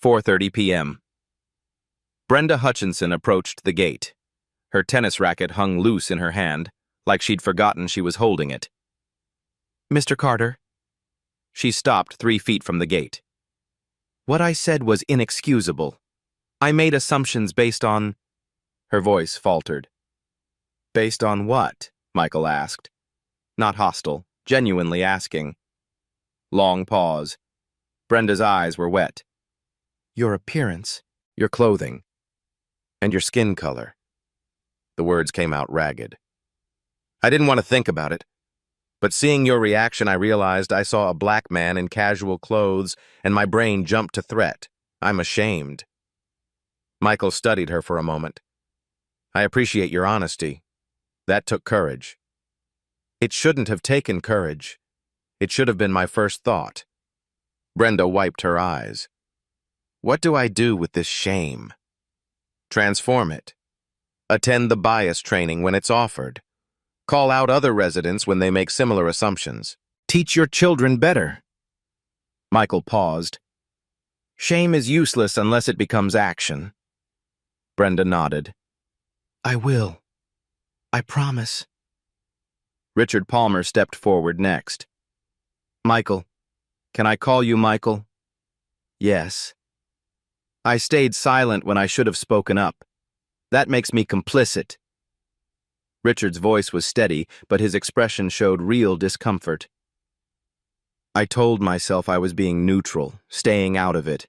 Speaker 1: 4:30 p.m. Brenda Hutchinson approached the gate. Her tennis racket hung loose in her hand, like she'd forgotten she was holding it. Mr. Carter. She stopped 3 feet from the gate. What I said was inexcusable. I made assumptions based on... Her voice faltered. Based on what? Michael asked. Not hostile, genuinely asking. Long pause. Brenda's eyes were wet. Your appearance, your clothing, and your skin color. The words came out ragged. I didn't want to think about it, but seeing your reaction, I realized I saw a black man in casual clothes, and my brain jumped to threat. I'm ashamed. Michael studied her for a moment. I appreciate your honesty. That took courage. It shouldn't have taken courage. It should have been my first thought. Brenda wiped her eyes. What do I do with this shame? Transform it. Attend the bias training when it's offered. Call out other residents when they make similar assumptions. Teach your children better. Michael paused. Shame is useless unless it becomes action. Brenda nodded. I will. I promise. Richard Palmer stepped forward next. Michael. Can I call you Michael? Yes. I stayed silent when I should have spoken up. That makes me complicit. Richard's voice was steady, but his expression showed real discomfort. I told myself I was being neutral, staying out of it.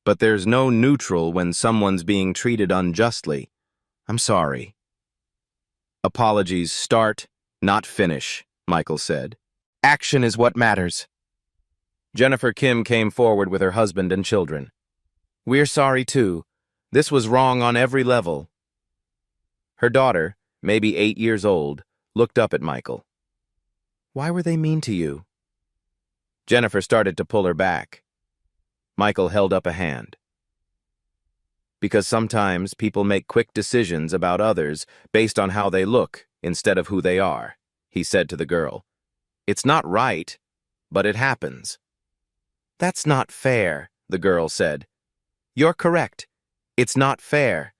Speaker 1: But there's no neutral when someone's being treated unjustly. I'm sorry. Apologies start, not finish, Michael said. Action is what matters. Jennifer Kim came forward with her husband and children. We're sorry too. This was wrong on every level. Her daughter, maybe 8 years old, looked up at Michael. Why were they mean to you? Jennifer started to pull her back. Michael held up a hand. Because sometimes people make quick decisions about others based on how they look instead of who they are, he said to the girl. It's not right, but it happens. That's not fair, the girl said. You're correct. It's not fair.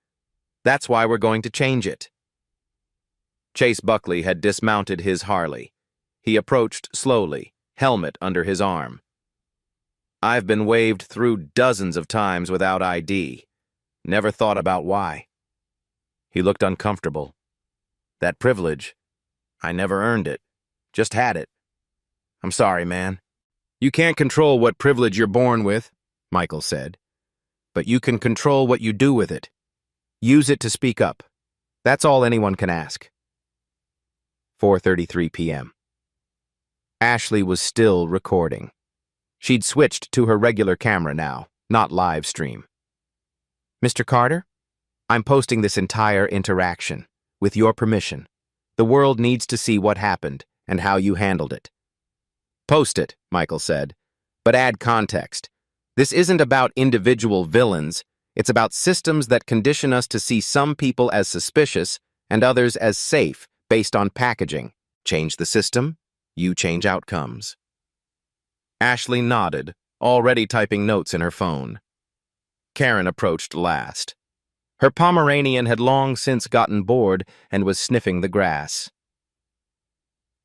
Speaker 1: That's why we're going to change it. Chase Buckley had dismounted his Harley. He approached slowly, helmet under his arm. I've been waved through dozens of times without ID. Never thought about why. He looked uncomfortable. That privilege, I never earned it. Just had it. I'm sorry, man. You can't control what privilege you're born with, Michael said. But you can control what you do with it. Use it to speak up. That's all anyone can ask. 4:33 p.m. Ashley was still recording. She'd switched to her regular camera now, not live stream. Mr. Carter, I'm posting this entire interaction. With your permission. The world needs to see what happened and how you handled it. Post it, Michael said, but add context. This isn't about individual villains. It's about systems that condition us to see some people as suspicious and others as safe based on packaging. Change the system, you change outcomes. Ashley nodded, already typing notes in her phone. Karen approached last. Her Pomeranian had long since gotten bored and was sniffing the grass.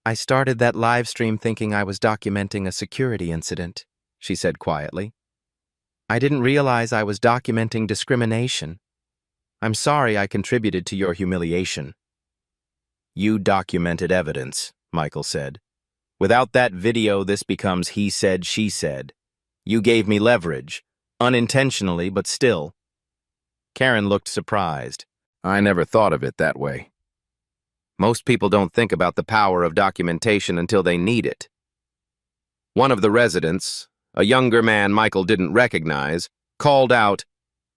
Speaker 1: I started that live stream thinking I was documenting a security incident, she said quietly. I didn't realize I was documenting discrimination. I'm sorry I contributed to your humiliation. You documented evidence, Michael said. Without that video, this becomes he said, she said. You gave me leverage, unintentionally, but still. Karen looked surprised. I never thought of it that way. Most people don't think about the power of documentation until they need it. One of the residents, a younger man Michael didn't recognize, called out,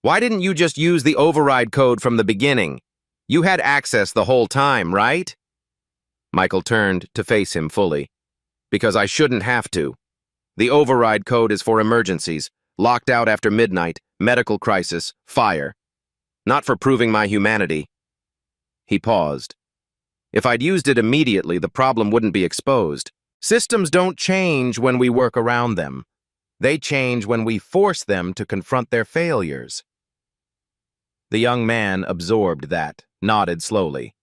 Speaker 1: Why didn't you just use the override code from the beginning? You had access the whole time, right? Michael turned to face him fully. Because I shouldn't have to. The override code is for emergencies, locked out after midnight, medical crisis, fire. Not for proving my humanity. He paused. If I'd used it immediately, the problem wouldn't be exposed. Systems don't change when we work around them. They change when we force them to confront their failures. The young man absorbed that, nodded slowly.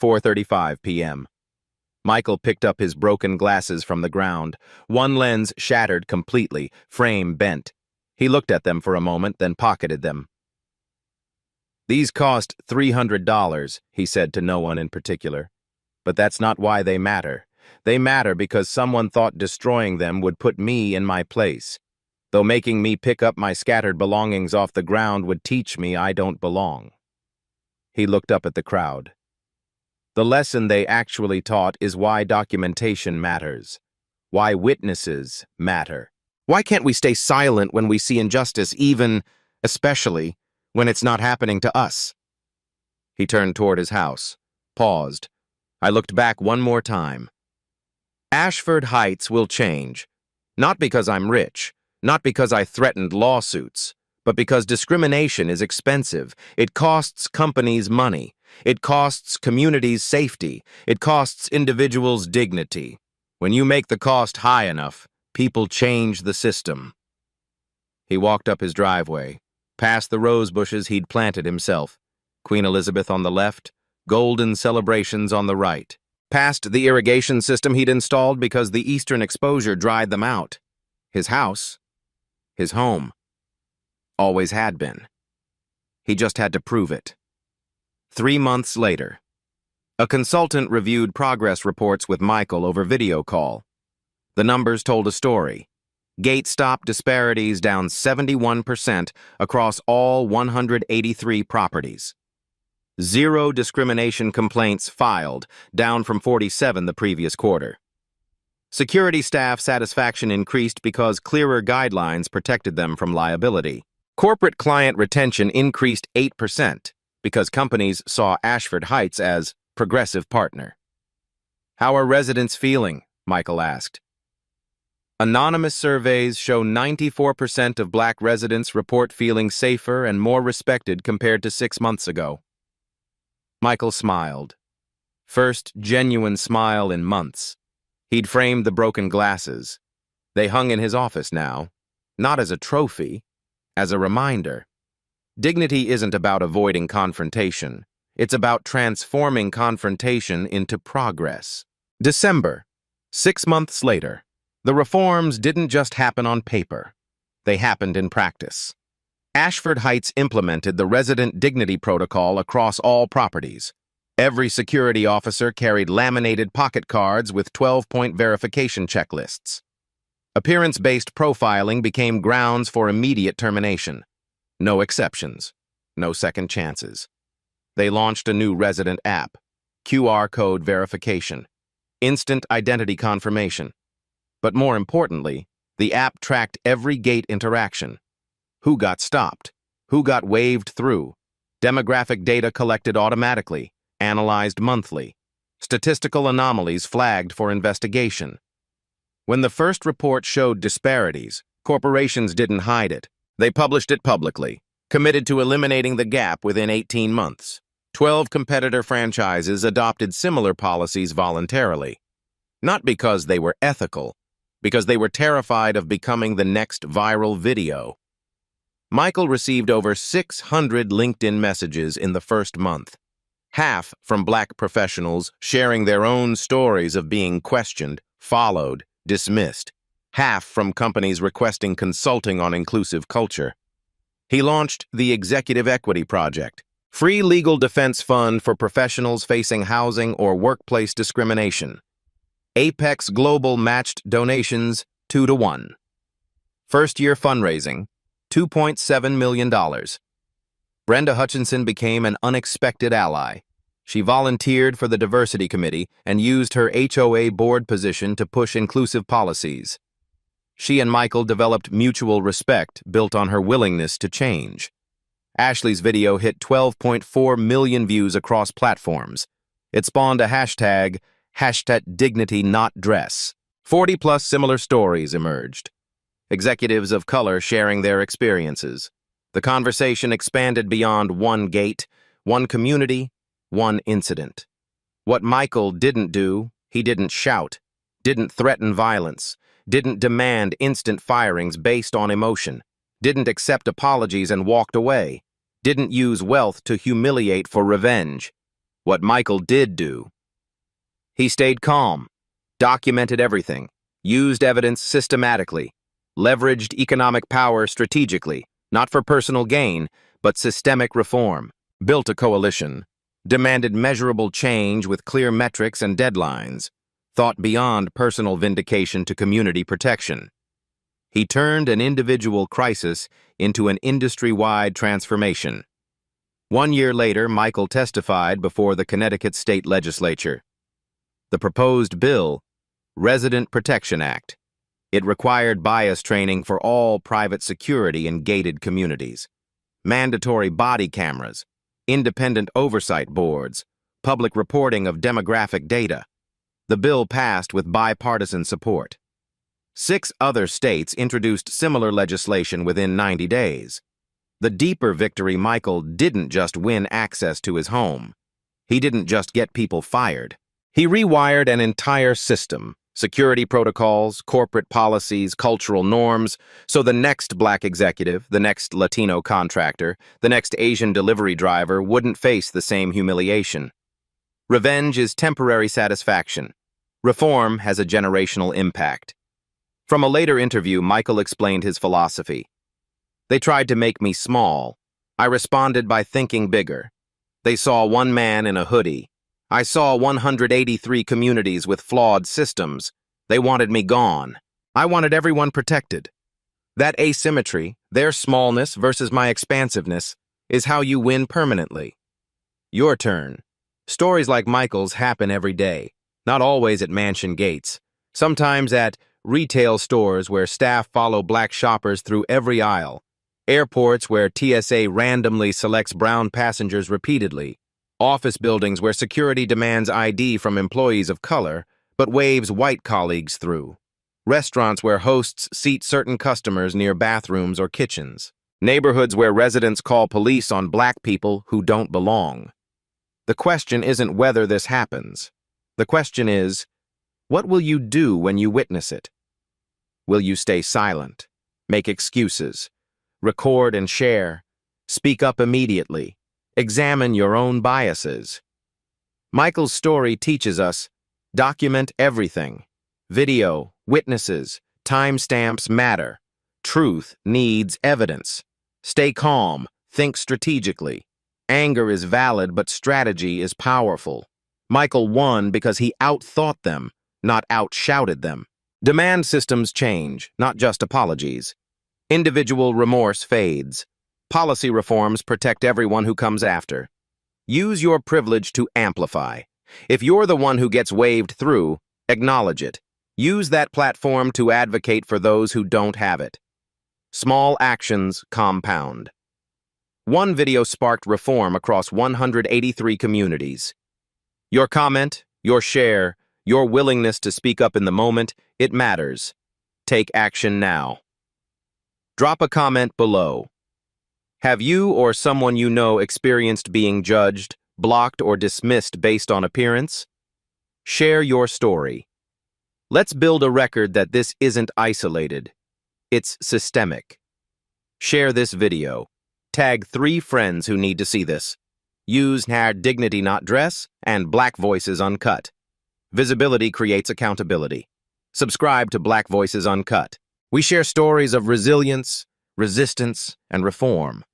Speaker 1: 4:35 p.m. Michael picked up his broken glasses from the ground. One lens shattered completely, frame bent. He looked at them for a moment, then pocketed them. These cost $300, he said to no one in particular. But that's not why they matter. They matter because someone thought destroying them would put me in my place. Though making me pick up my scattered belongings off the ground would teach me I don't belong. He looked up at the crowd. The lesson they actually taught is why documentation matters. Why witnesses matter. Why can't we stay silent when we see injustice, especially, when it's not happening to us? He turned toward his house, paused. I looked back one more time. Ashford Heights will change. Not because I'm rich, not because I threatened lawsuits, but because discrimination is expensive. It costs companies money. It costs communities safety. It costs individuals dignity. When you make the cost high enough, people change the system. He walked up his driveway, past the rose bushes he'd planted himself, Queen Elizabeth on the left, golden celebrations on the right, past the irrigation system he'd installed because the eastern exposure dried them out. His house, his home, always had been. He just had to prove it. 3 months later, a consultant reviewed progress reports with Michael over video call. The numbers told a story. Gate stop disparities down 71% across all 183 properties. 0 discrimination complaints filed, down from 47 the previous quarter. Security staff satisfaction increased because clearer guidelines protected them from liability. Corporate client retention increased 8% because companies saw Ashford Heights as progressive partner. "How are residents feeling?" Michael asked. Anonymous surveys show 94% of Black residents report feeling safer and more respected compared to 6 months ago. Michael smiled. First genuine smile in months. He'd framed the broken glasses. They hung in his office now, not as a trophy, as a reminder. Dignity isn't about avoiding confrontation. It's about transforming confrontation into progress. December, 6 months later. The reforms didn't just happen on paper. They happened in practice. Ashford Heights implemented the Resident Dignity Protocol across all properties. Every security officer carried laminated pocket cards with 12-point verification checklists. Appearance-based profiling became grounds for immediate termination. No exceptions. No second chances. They launched a new resident app, QR code verification, instant identity confirmation. But more importantly, the app tracked every gate interaction. Who got stopped? Who got waved through? Demographic data collected automatically, analyzed monthly. Statistical anomalies flagged for investigation. When the first report showed disparities, corporations didn't hide it. They published it publicly, committed to eliminating the gap within 18 months. 12 competitor franchises adopted similar policies voluntarily. Not because they were ethical, because they were terrified of becoming the next viral video. Michael received over 600 LinkedIn messages in the first month, half from Black professionals sharing their own stories of being questioned, followed, dismissed, half from companies requesting consulting on inclusive culture. He launched the Executive Equity Project, free legal defense fund for professionals facing housing or workplace discrimination. Apex Global matched donations 2-to-1. First-year fundraising, $2.7 million. Brenda Hutchinson became an unexpected ally. She volunteered for the Diversity Committee and used her HOA board position to push inclusive policies. She and Michael developed mutual respect built on her willingness to change. Ashley's video hit 12.4 million views across platforms. It spawned a hashtag #DignityNotDress. 40-plus similar stories emerged. Executives of color sharing their experiences. The conversation expanded beyond one gate, one community, one incident. What Michael didn't do, he didn't shout, didn't threaten violence, didn't demand instant firings based on emotion, didn't accept apologies and walked away, didn't use wealth to humiliate for revenge. What Michael did do, he stayed calm, documented everything, used evidence systematically, leveraged economic power strategically, not for personal gain, but systemic reform, built a coalition, demanded measurable change with clear metrics and deadlines, thought beyond personal vindication to community protection. He turned an individual crisis into an industry-wide transformation. 1 year later, Michael testified before the Connecticut State Legislature. The proposed bill, Resident Protection Act. It required bias training for all private security in gated communities, mandatory body cameras, independent oversight boards, public reporting of demographic data. The bill passed with bipartisan support. 6 other states introduced similar legislation within 90 days. The deeper victory, Michael didn't just win access to his home. He didn't just get people fired. He rewired an entire system, security protocols, corporate policies, cultural norms, so the next Black executive, the next Latino contractor, the next Asian delivery driver wouldn't face the same humiliation. Revenge is temporary satisfaction. Reform has a generational impact. From a later interview, Michael explained his philosophy. They tried to make me small. I responded by thinking bigger. They saw one man in a hoodie. I saw 183 communities with flawed systems. They wanted me gone. I wanted everyone protected. That asymmetry, their smallness versus my expansiveness, is how you win permanently. Your turn. Stories like Michael's happen every day, not always at mansion gates. Sometimes at retail stores where staff follow black shoppers through every aisle, airports where TSA randomly selects brown passengers repeatedly, office buildings where security demands ID from employees of color but waves white colleagues through, restaurants where hosts seat certain customers near bathrooms or kitchens, neighborhoods where residents call police on black people who don't belong. The question isn't whether this happens. The question is, what will you do when you witness it? Will you stay silent, make excuses, record and share, speak up immediately, examine your own biases? Michael's story teaches us, document everything. Video, witnesses, timestamps matter. Truth needs evidence. Stay calm, think strategically. Anger is valid, but strategy is powerful. Michael won because he outthought them, not outshouted them. Demand systems change, not just apologies. Individual remorse fades. Policy reforms protect everyone who comes after. Use your privilege to amplify. If you're the one who gets waved through, acknowledge it. Use that platform to advocate for those who don't have it. Small actions compound. One video sparked reform across 183 communities. Your comment, your share, your willingness to speak up in the moment, it matters. Take action now. Drop a comment below. Have you or someone you know experienced being judged, blocked, or dismissed based on appearance? Share your story. Let's build a record that this isn't isolated. It's systemic. Share this video. Tag 3 friends who need to see this. Use #DignityNotDress and Black Voices Uncut. Visibility creates accountability. Subscribe to Black Voices Uncut. We share stories of resilience, resistance, and reform.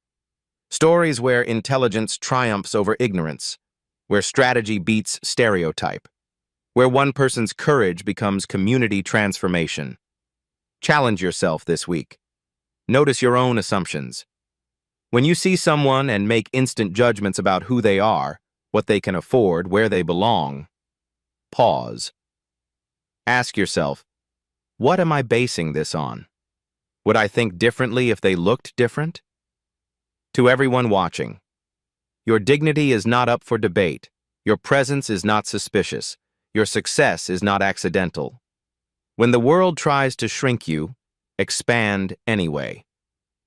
Speaker 1: Stories where intelligence triumphs over ignorance, where strategy beats stereotype, where one person's courage becomes community transformation. Challenge yourself this week. Notice your own assumptions. When you see someone and make instant judgments about who they are, what they can afford, where they belong, pause. Ask yourself, what am I basing this on? Would I think differently if they looked different? To everyone watching, your dignity is not up for debate. Your presence is not suspicious. Your success is not accidental. When the world tries to shrink you, expand anyway.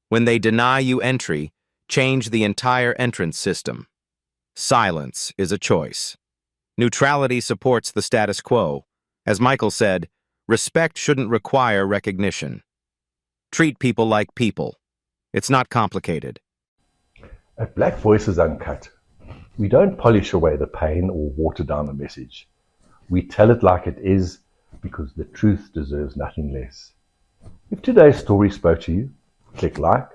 Speaker 1: When they deny you entry, change the entire entrance system. Silence is a choice. Neutrality supports the status quo. As Michael said, respect shouldn't require recognition. Treat people like people. It's not complicated.
Speaker 2: At Black Voices Uncut, we don't polish away the pain or water down the message. We tell it like it is because the truth deserves nothing less. If today's story spoke to you, click like,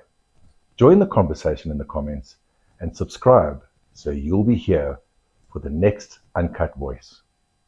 Speaker 2: join the conversation in the comments, and subscribe so you'll be here for the next Uncut Voice.